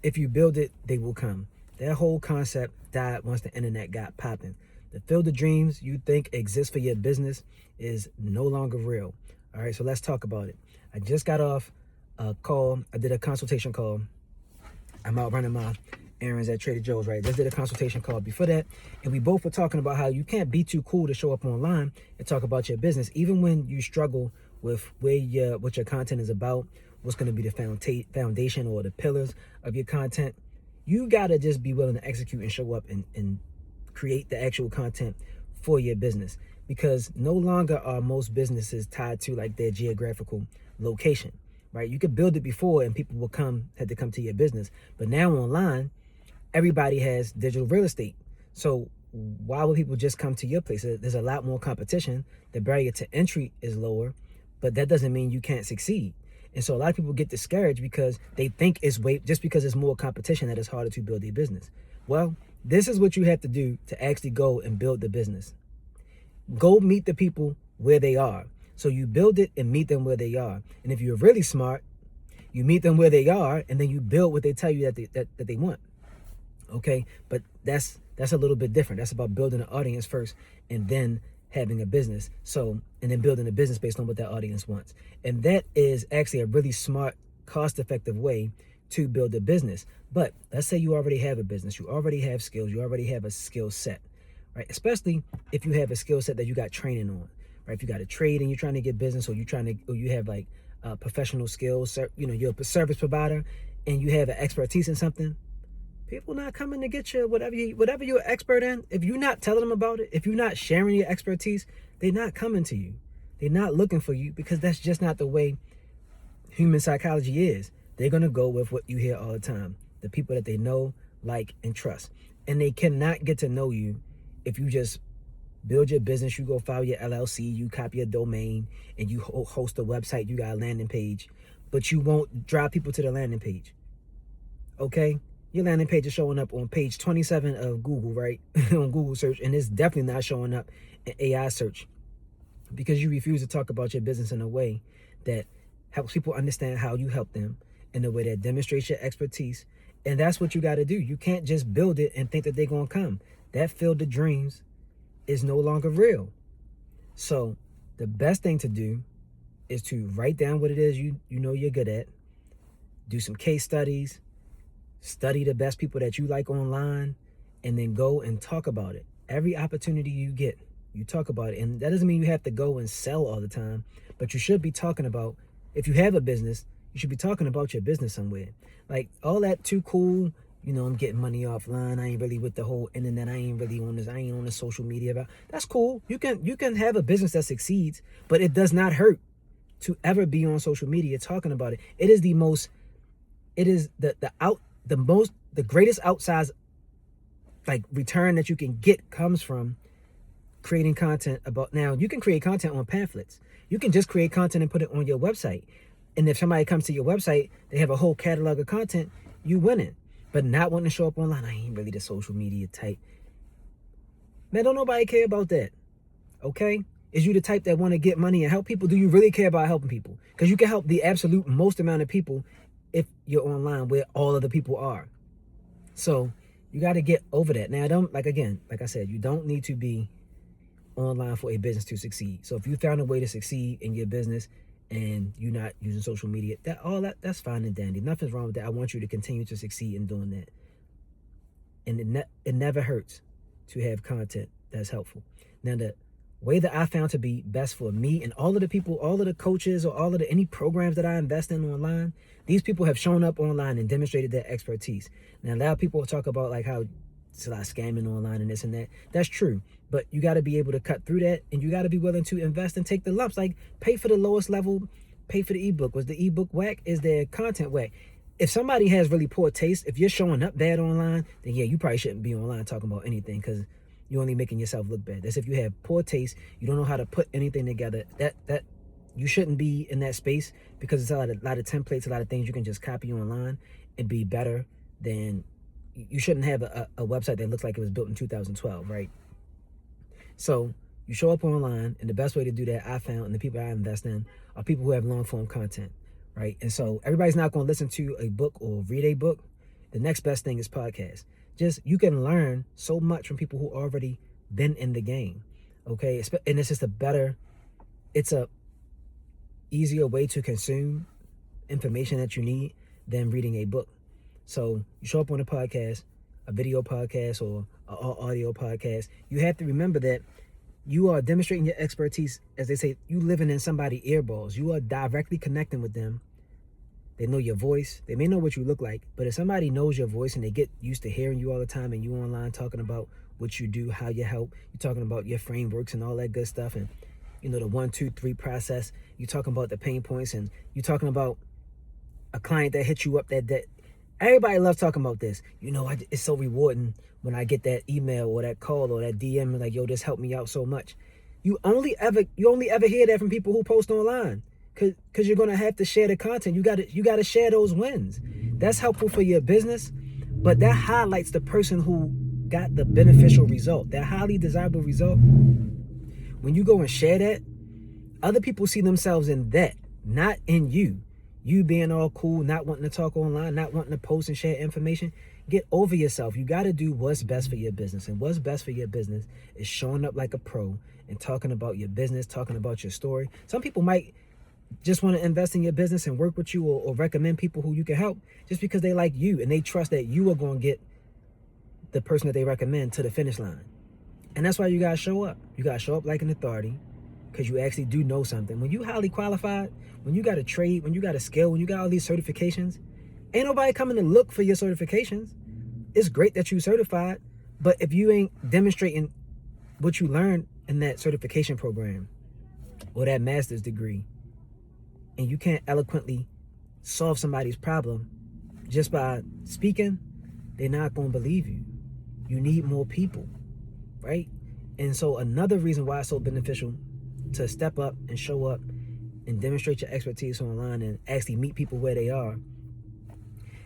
If you build it, they will come. That whole concept died once the internet got popping. The field of dreams you think exists for your business is no longer real. All right, so let's talk about it. I just got off a call. I did a consultation call. I'm out running my errands at Trader Joe's, right? Just did a consultation call before that, and we both were talking about how you can't be too cool to show up online and talk about your business, even when you struggle with what your content is about, what's going to be the foundation or the pillars of your content. You got to just be willing to execute and show up and create the actual content for your business, because no longer are most businesses tied to like their geographical location, right? You could build it before and people had to come to your business, but now online, everybody has digital real estate. So why would people just come to your place? There's a lot more competition. The barrier to entry is lower, but that doesn't mean you can't succeed. And so a lot of people get discouraged because they think just because there's more competition that it's harder to build a business. Well, this is what you have to do to actually go and build the business. Go meet the people where they are. So you build it and meet them where they are. And if you're really smart, you meet them where they are, and then you build what they tell you that they want. Okay, but that's a little bit different. That's about building an audience first and then having a business. So, and then building a business based on what that audience wants. And that is actually a really smart, cost-effective way to build a business. But let's say you already have a business, you already have skills, you already have a skill set, right? Especially if you have a skill set that you got training on, right? If you got a trade and you're trying to get business, or you have like professional skills, you're a service provider and you have an expertise in something. People not coming to get you whatever you're an expert in. If you're not telling them about it, if you're not sharing your expertise, they're not coming to you. They're not looking for you, because that's just not the way human psychology is. They're going to go with what you hear all the time, the people that they know, like, and trust. And they cannot get to know you if you just build your business, you go file your LLC, you copy a domain, and you host a website, you got a landing page, but you won't drive people to the landing page. Okay? Your landing page is showing up on page 27 of Google, right? On Google search, and it's definitely not showing up in AI search, because you refuse to talk about your business in a way that helps people understand how you help them, in a way that demonstrates your expertise. And that's what you got to do. You can't just build it and think that they're going to come. That field of dreams is no longer real. So the best thing to do is to write down what it is you know you're good at, do some case studies, study the best people that you like online, and then go and talk about it. Every opportunity you get, you talk about it. And that doesn't mean you have to go and sell all the time, but you should be talking about, if you have a business, you should be talking about your business somewhere. Like all that too cool, I'm getting money offline, I ain't really with the whole internet, I ain't really on this, I ain't on the social media. That's cool. You can have a business that succeeds, but it does not hurt to ever be on social media talking about it. It is the greatest outsized like return that you can get comes from creating content about. Now you can create content on pamphlets. You can just create content and put it on your website. And if somebody comes to your website, they have a whole catalog of content, you winning. But not wanting to show up online, I ain't really the social media type. Man, don't nobody care about that. Okay? Is you the type that want to get money and help people? Do you really care about helping people? Because you can help the absolute most amount of people if you're online where all of the people are. So you got to get over that. Now, like I said, you don't need to be online for a business to succeed. So if you found a way to succeed in your business and you're not using social media, that's fine and dandy. Nothing's wrong with that. I want you to continue to succeed in doing that. And it never hurts to have content that's helpful. Now, the way that I found to be best for me and all of the people, all of the coaches, or any programs that I invest in online, these people have shown up online and demonstrated their expertise. Now, a lot of people talk about like how it's a lot of scamming online and this and that. That's true. But you got to be able to cut through that, and you got to be willing to invest and take the lumps. Like pay for the lowest level, pay for the ebook. Was the ebook whack? Is there content whack? If somebody has really poor taste, if you're showing up bad online, then yeah, you probably shouldn't be online talking about anything, because you're only making yourself look bad. That's if you have poor taste, you don't know how to put anything together. That you shouldn't be in that space, because it's a lot of templates, a lot of things you can just copy online and be better than. You shouldn't have a website that looks like it was built in 2012, right? So you show up online, and the best way to do that, I found, and the people I invest in, are people who have long form content, right? And so everybody's not going to listen to a book or read a book. The next best thing is podcast. Just, you can learn so much from people who already been in the game. Okay. And it's just it's a easier way to consume information that you need than reading a book. So you show up on a podcast, a video podcast, or an audio podcast. You have to remember that you are demonstrating your expertise. As they say, you living in somebody's earballs. You are directly connecting with them. They know your voice. They may know what you look like, but if somebody knows your voice and they get used to hearing you all the time, and you online talking about what you do, how you help, you're talking about your frameworks and all that good stuff, and the 1, 2, 3 process, you're talking about the pain points, and you're talking about a client that hit you up that everybody loves talking about this. It's so rewarding when I get that email or that call or that DM like, yo, this helped me out so much. You only ever hear that from people who post online, because you're gonna have to share the content. You gotta share those wins. That's helpful for your business, but that highlights the person who got the beneficial result, that highly desirable result. When you go and share that, other people see themselves in that, not in you. You being all cool, not wanting to talk online, not wanting to post and share information. Get over yourself. You got to do what's best for your business. And what's best for your business is showing up like a pro and talking about your business, talking about your story. Some people might just want to invest in your business and work with you, or recommend people who you can help just because they like you and they trust that you are going to get the person that they recommend to the finish line. And that's why you got to show up. You got to show up like an authority, because you actually do know something. When you highly qualified, when you got a trade, when you got a skill, when you got all these certifications, ain't nobody coming to look for your certifications. It's great that you certified, but if you ain't demonstrating what you learned in that certification program or that master's degree, and you can't eloquently solve somebody's problem just by speaking, they're not going to believe you. You need more people, right? And so another reason why it's so beneficial to step up and show up and demonstrate your expertise online and actually meet people where they are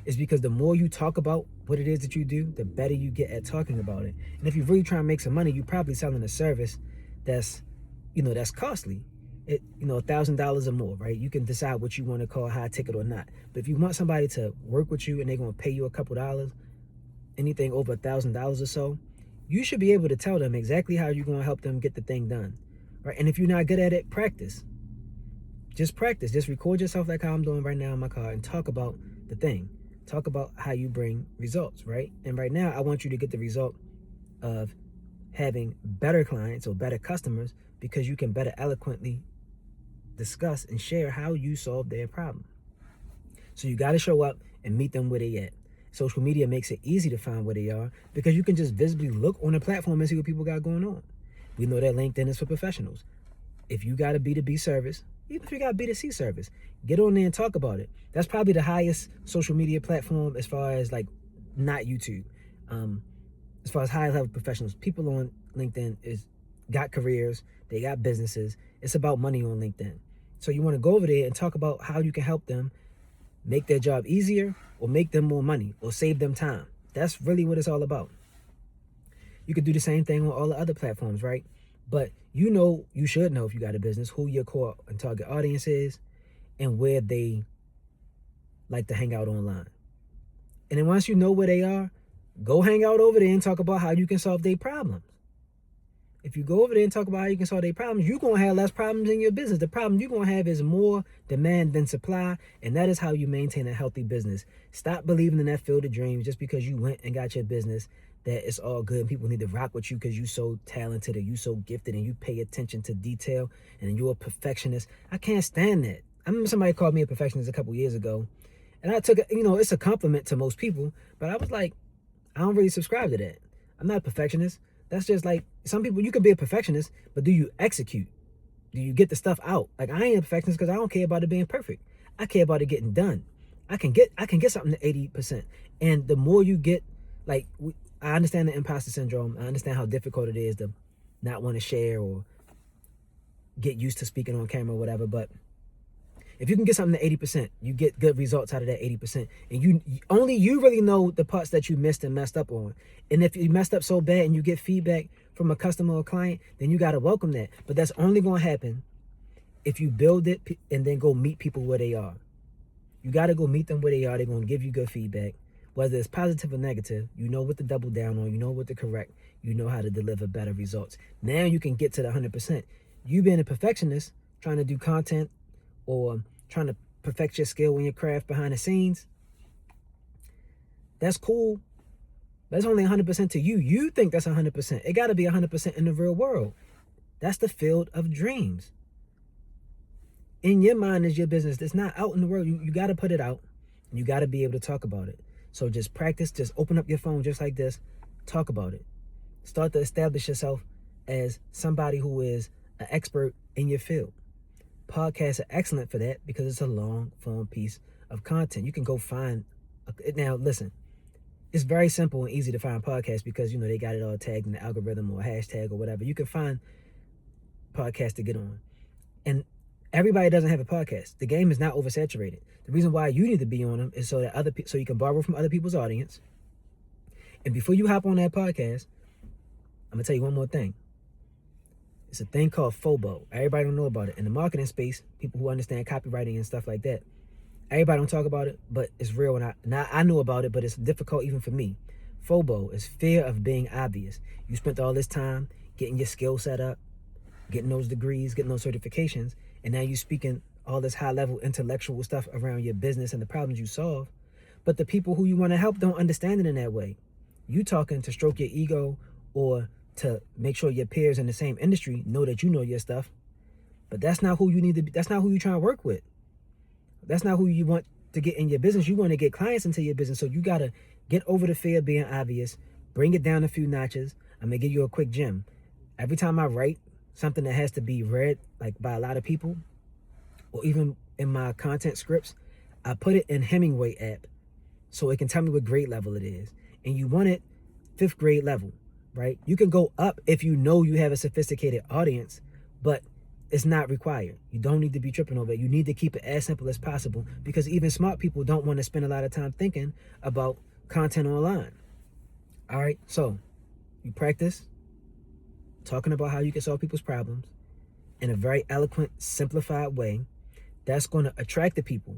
is because the more you talk about what it is that you do, the better you get at talking about it. And if you're really trying to make some money, you're probably selling a service that's costly. $1,000 or more, right? You can decide what you want to call high ticket or not. But if you want somebody to work with you and they're going to pay you a couple dollars, anything over $1,000 or so, you should be able to tell them exactly how you're going to help them get the thing done, right? And if you're not good at it, practice. Just practice. Just record yourself like how I'm doing right now in my car and talk about the thing. Talk about how you bring results, right? And right now, I want you to get the result of having better clients or better customers, because you can better eloquently discuss and share how you solve their problem. So you got to show up and meet them where they at. Social media makes it easy to find where they are, because you can just visibly look on the platform and see what people got going on. We know that LinkedIn is for professionals. If you got a B2B service, even if you got a B2C service, get on there and talk about it. That's probably the highest social media platform as far as not YouTube. As far as high level professionals, people on LinkedIn got careers, they got businesses. It's about money on LinkedIn. So you want to go over there and talk about how you can help them make their job easier, or make them more money, or save them time. That's really what it's all about. You could do the same thing on all the other platforms, right? But you should know, if you got a business, who your core and target audience is and where they like to hang out online. And then once you know where they are, go hang out over there and talk about how you can solve their problems. If you go over there and talk about how you can solve their problems, you're going to have less problems in your business. The problem you're going to have is more demand than supply, and that is how you maintain a healthy business. Stop believing in that field of dreams just because you went and got your business, that it's all good and people need to rock with you because you're so talented and you so gifted and you pay attention to detail and you're a perfectionist. I can't stand that. I remember somebody called me a perfectionist a couple years ago, and I took it, it's a compliment to most people, but I was like, I don't really subscribe to that. I'm not a perfectionist. That's just like, some people, you can be a perfectionist, but do you execute? Do you get the stuff out? Like, I ain't a perfectionist because I don't care about it being perfect. I care about it getting done. I can get something to 80%. And the more you get, I understand the imposter syndrome. I understand how difficult it is to not want to share or get used to speaking on camera or whatever. But if you can get something to 80%, you get good results out of that 80%. And you really know the parts that you missed and messed up on. And if you messed up so bad and you get feedback from a customer or client, then you got to welcome that. But that's only going to happen if you build it and then go meet people where they are. You got to go meet them where they are. They're going to give you good feedback. Whether it's positive or negative, you know what to double down on, you know what to correct, you know how to deliver better results. Now you can get to the 100%. You being a perfectionist, trying to do content or trying to perfect your skill in your craft behind the scenes, that's cool. That's only 100% to you. You think that's 100%. It got to be 100% in the real world. That's the field of dreams. In your mind is your business. It's not out in the world. You got to put it out. And you got to be able to talk about it. So just practice. Just open up your phone just like this. Talk about it. Start to establish yourself as somebody who is an expert in your field. Podcasts are excellent for that because it's a long form piece of content. You can go find. Now, listen. It's very simple and easy to find podcasts because, they got it all tagged in the algorithm or hashtag or whatever. You can find podcasts to get on. And everybody doesn't have a podcast. The game is not oversaturated. The reason why you need to be on them is so that so you can borrow from other people's audience. And before you hop on that podcast, I'm going to tell you one more thing. It's a thing called FOBO. Everybody don't know about it. In the marketing space, people who understand copywriting and stuff like that, everybody don't talk about it, but it's real. And I knew about it, but it's difficult even for me. FOBO is fear of being obvious. You spent all this time getting your skill set up, getting those degrees, getting those certifications, and now you're speaking all this high-level intellectual stuff around your business and the problems you solve. But the people who you want to help don't understand it in that way. You talking to stroke your ego or to make sure your peers in the same industry know that you know your stuff. But that's not who you need to be. That's not who you're trying to work with. That's not who you want to get in your business. You want to get clients into your business. So you got to get over the fear of being obvious, bring it down a few notches. I'm going to give you a quick gem. Every time I write something that has to be read like by a lot of people, or even in my content scripts, I put it in Hemingway app so it can tell me what grade level it is. And you want it 5th grade level, right? You can go up if you know you have a sophisticated audience, but it's not required. You don't need to be tripping over it. You need to keep it as simple as possible because even smart people don't want to spend a lot of time thinking about content online. All right, so you practice talking about how you can solve people's problems in a very eloquent, simplified way. That's going to attract the people,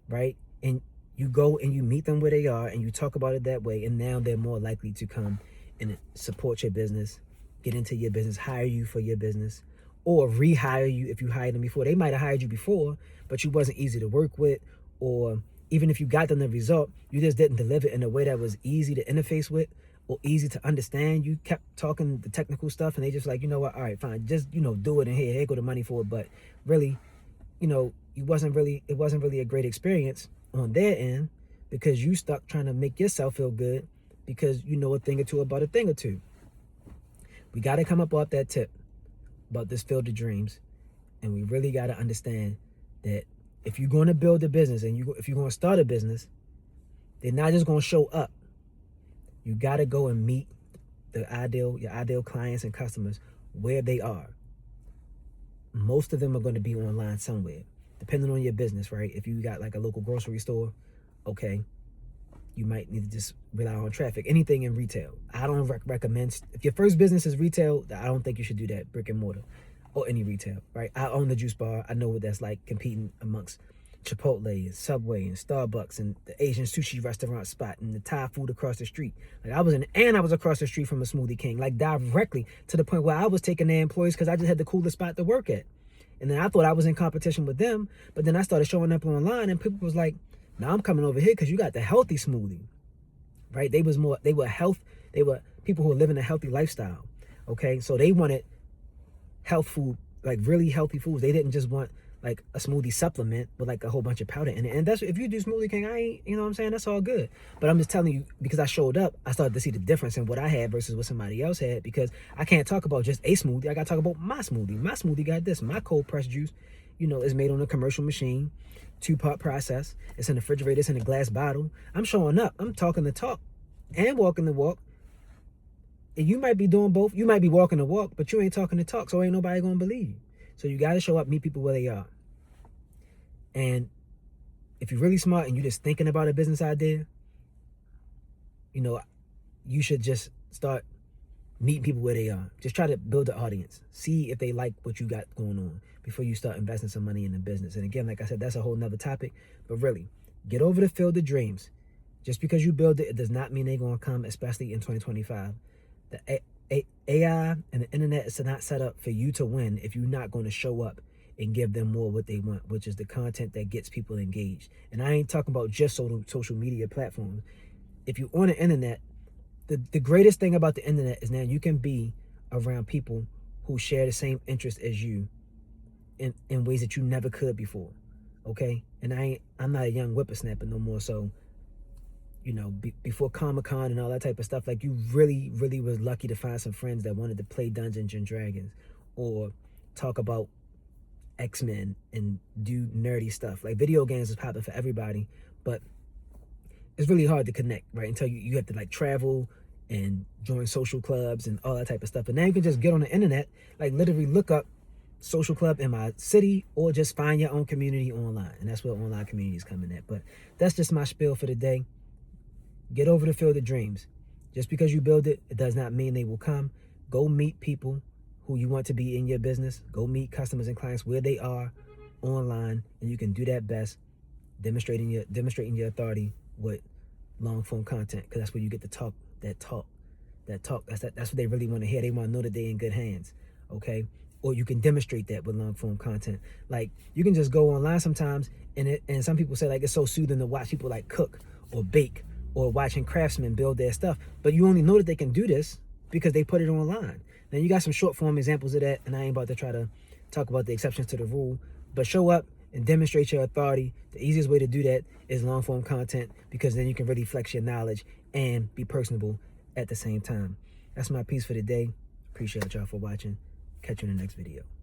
right? And you go and you meet them where they are and you talk about it that way, and now they're more likely to come and support your business, get into your business, hire you for your business, or rehire you if you hired them before. They might have hired you before, but you wasn't easy to work with, or even if you got them the result, you just didn't deliver it in a way that was easy to interface with or easy to understand. You kept talking the technical stuff and they just like, you know what, all right, fine, just, do it, and here go the money for it. But really, it wasn't really a great experience on their end because you stuck trying to make yourself feel good because you know a thing or two about a thing or two. We got to come up off that tip about this field of dreams, and we really got to understand that if you're going to build a business and if you're going to start a business, they're not just going to show up. You got to go and meet your ideal clients and customers where they are. Most of them are going to be online somewhere, depending on your business, right? If you got like a local grocery store, okay, you might need to just rely on traffic. Anything in retail, I don't recommend. If your first business is retail, I don't think you should do that, brick and mortar or any retail, right? I own the juice bar. I know what that's like, competing amongst Chipotle and Subway and Starbucks and the Asian sushi restaurant spot and the Thai food across the street. Like I was across the street from a Smoothie King, like directly to the point where I was taking their employees because I just had the coolest spot to work at. And then I thought I was in competition with them, but then I started showing up online and people was like, now I'm coming over here because you got the healthy smoothie, right? They were people who were living a healthy lifestyle, okay? So they wanted health food, like really healthy foods. They didn't just want like a smoothie supplement with like a whole bunch of powder in it. And that's, if you do Smoothie King, I ain't, you know what I'm saying? That's all good. But I'm just telling you, because I showed up, I started to see the difference in what I had versus what somebody else had, because I can't talk about just a smoothie. I got to talk about my smoothie. My smoothie got this. My cold pressed juice, is made on a commercial machine, 2-part process. It's in the refrigerator. It's in a glass bottle. I'm showing up. I'm talking the talk and walking the walk. And you might be doing both. You might be walking the walk, but you ain't talking the talk, so ain't nobody going to believe you. So you got to show up, meet people where they are. And if you're really smart and you're just thinking about a business idea, you should just start meeting people where they are. Just try to build an audience. See if they like what you got going on before you start investing some money in the business. And again, like I said, that's a whole nother topic. But really, get over the field of dreams. Just because you build it, it does not mean they're going to come, especially in 2025. The AI and the internet is not set up for you to win if you're not going to show up and give them more what they want, which is the content that gets people engaged. And I ain't talking about just social media platforms. If you're on the internet, the greatest thing about the internet is now you can be around people who share the same interests as you in ways that you never could before. Okay? And I'm not a young whippersnapper no more, so you know, before Comic-Con and all that type of stuff, like you really, really was lucky to find some friends that wanted to play Dungeons and Dragons or talk about X-Men and do nerdy stuff. Like video games is popular for everybody, but it's really hard to connect, right? Until you have to like travel and join social clubs and all that type of stuff. But now you can just get on the internet, like literally look up social club in my city or just find your own community online. And that's where online communities come in at. But that's just my spiel for the day. Get over the field of dreams. Just because you build it, it does not mean they will come. Go meet people who you want to be in your business. Go meet customers and clients where they are online, and you can do that best demonstrating your authority with long form content, because that's where you get to talk. That's what they really want to hear. They want to know that they're in good hands. Okay. Or you can demonstrate that with long form content. Like you can just go online sometimes, and some people say like it's so soothing to watch people like cook or bake, or watching craftsmen build their stuff. But you only know that they can do this because they put it online. Now you got some short form examples of that, and I ain't about to try to talk about the exceptions to the rule, but show up and demonstrate your authority. The easiest way to do that is long form content, because then you can really flex your knowledge and be personable at the same time. That's my piece for the day. Appreciate y'all for watching. Catch you in the next video.